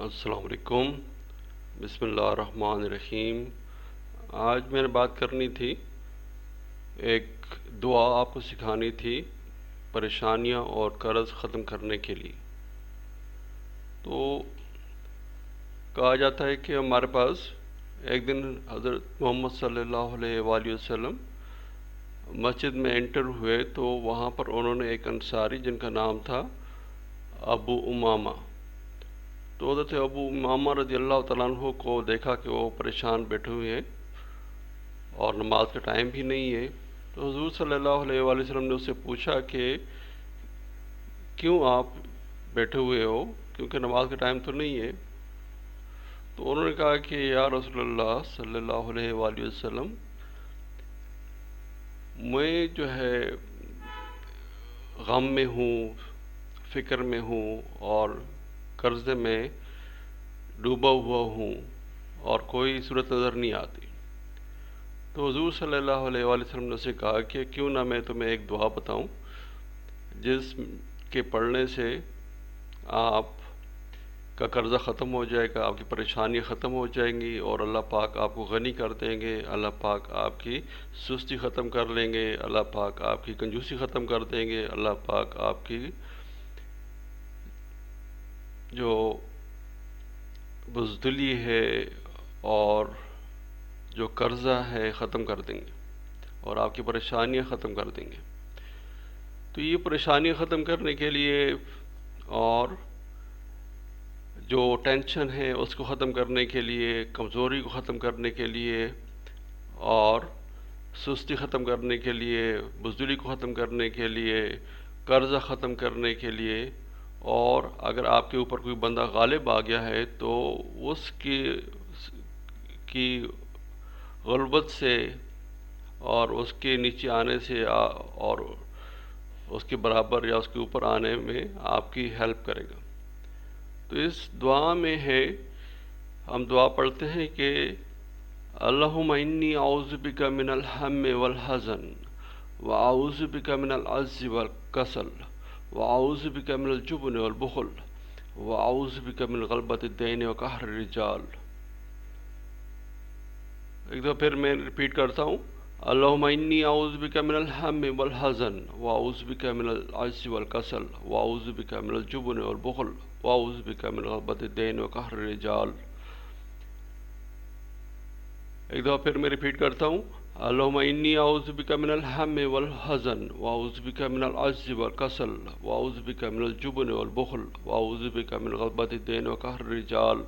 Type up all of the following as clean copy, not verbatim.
السلام علیکم۔ بسم اللہ الرحمن الرحیم۔ آج میں نے بات کرنی تھی، ایک دعا آپ کو سکھانی تھی پریشانیاں اور قرض ختم کرنے کے لیے۔ تو کہا جاتا ہے کہ ہمارے پاس ایک دن حضرت محمد صلی اللہ علیہ وآلہ وسلم مسجد میں انٹر ہوئے، تو وہاں پر انہوں نے ایک انصاری جن کا نام تھا ابو امامہ، تو حضرت ابو امامہ رضی اللہ تعالیٰ عنہ کو دیکھا کہ وہ پریشان بیٹھے ہوئے ہیں اور نماز کا ٹائم بھی نہیں ہے۔ تو حضور صلی اللہ علیہ وآلہ وسلم نے اس سے پوچھا کہ کیوں آپ بیٹھے ہوئے ہو، کیونکہ نماز کا ٹائم تو نہیں ہے۔ تو انہوں نے کہا کہ یا رسول اللہ صلی اللہ علیہ وآلہ وسلم، میں جو ہے غم میں ہوں، فکر میں ہوں اور قرضے میں ڈوبا ہوا ہوں اور کوئی صورت نظر نہیں آتی۔ تو حضور صلی اللہ علیہ وآلہ وسلم نے اسے کہا کہ کیوں نہ میں تمہیں ایک دعا بتاؤں جس کے پڑھنے سے آپ کا قرضہ ختم ہو جائے گا، آپ کی پریشانیاں ختم ہو جائیں گی اور اللہ پاک آپ کو غنی کر دیں گے، اللہ پاک آپ کی سستی ختم کر لیں گے، اللہ پاک آپ کی کنجوسی ختم کر دیں گے، اللہ پاک آپ کی جو بزدلی ہے اور جو قرضہ ہے ختم کر دیں گے اور آپ کی پریشانیاں ختم کر دیں گے۔ تو یہ پریشانیاں ختم کرنے کے لیے اور جو ٹینشن ہے اس کو ختم کرنے کے لیے، کمزوری کو ختم کرنے کے لیے اور سستی ختم کرنے کے لیے، بزدلی کو ختم کرنے کے لیے، قرضہ ختم کرنے کے لیے، اور اگر آپ کے اوپر کوئی بندہ غالب آ گیا ہے تو اس کی غلبت سے اور اس کے نیچے آنے سے اور اس کے برابر یا اس کے اوپر آنے میں آپ کی ہیلپ کرے گا۔ تو اس دعا میں ہے، ہم دعا پڑھتے ہیں کہ اللہم انی اعوذ بک من الہم والحزن واعوذ بک من العجز والکسل واعوذ بک من الجبن والبخل واعوذ بک من غلبۃ الدین وقہر الرجال۔ ایک دفعہ پھر میں ریپیٹ کرتا ہوں، اللہم انی اعوذ بک من الہم والحزن واعوذ بک من العجز والکسل واعوذ بک من الجبن والبخل واعوذ بک من غلبۃ الدین وقہر الرجال۔ ایک دفعہ پھر میں ریپیٹ کرتا ہوں، اللہم انی اعوذ بک من الہم والحزن واعوذ بک من العجز والکسل واعوذ بک من الجبن والبخل واعوذ بک من غلبۃ الدین وقہر الرجال۔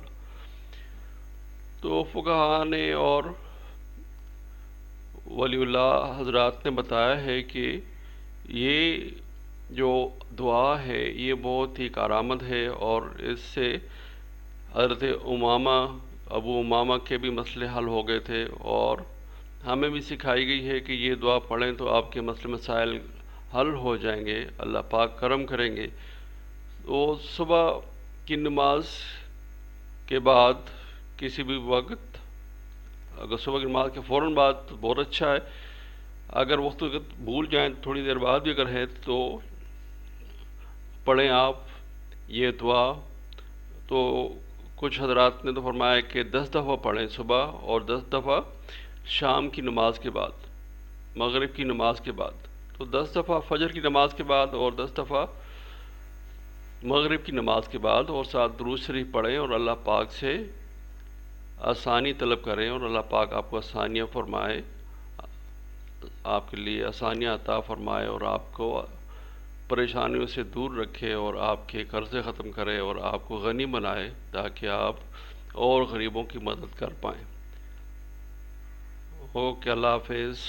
تو فقہاء نے اور ولی اللہ حضرات نے بتایا ہے کہ یہ جو دعا ہے یہ بہت ہی کارآمد ہے، اور اس سے حضرت ابو امامہ کے بھی مسئلے حل ہو گئے تھے، اور ہمیں بھی سکھائی گئی ہے کہ یہ دعا پڑھیں تو آپ کے مسئلے مسائل حل ہو جائیں گے، اللہ پاک کرم کریں گے۔ تو صبح کی نماز کے بعد کسی بھی وقت، اگر صبح کی نماز کے فوراً بعد تو بہت اچھا ہے، اگر وقت بھول جائیں تھوڑی دیر بعد بھی اگر ہے تو پڑھیں آپ یہ دعا۔ تو کچھ حضرات نے تو فرمایا کہ 10 دفعہ پڑھیں صبح اور 10 دفعہ شام کی نماز کے بعد، مغرب کی نماز کے بعد۔ تو 10 دفعہ فجر کی نماز کے بعد اور 10 دفعہ مغرب کی نماز کے بعد، اور ساتھ درود شریف پڑھیں اور اللہ پاک سے آسانی طلب کریں، اور اللہ پاک آپ کو آسانیاں فرمائے، آپ کے لیے آسانیاں عطا فرمائے اور آپ کو پریشانیوں سے دور رکھے اور آپ کے قرضے ختم کرے اور آپ کو غنی بنائے تاکہ آپ اور غریبوں کی مدد کر پائیں۔ اوکے، اللہ حافظ۔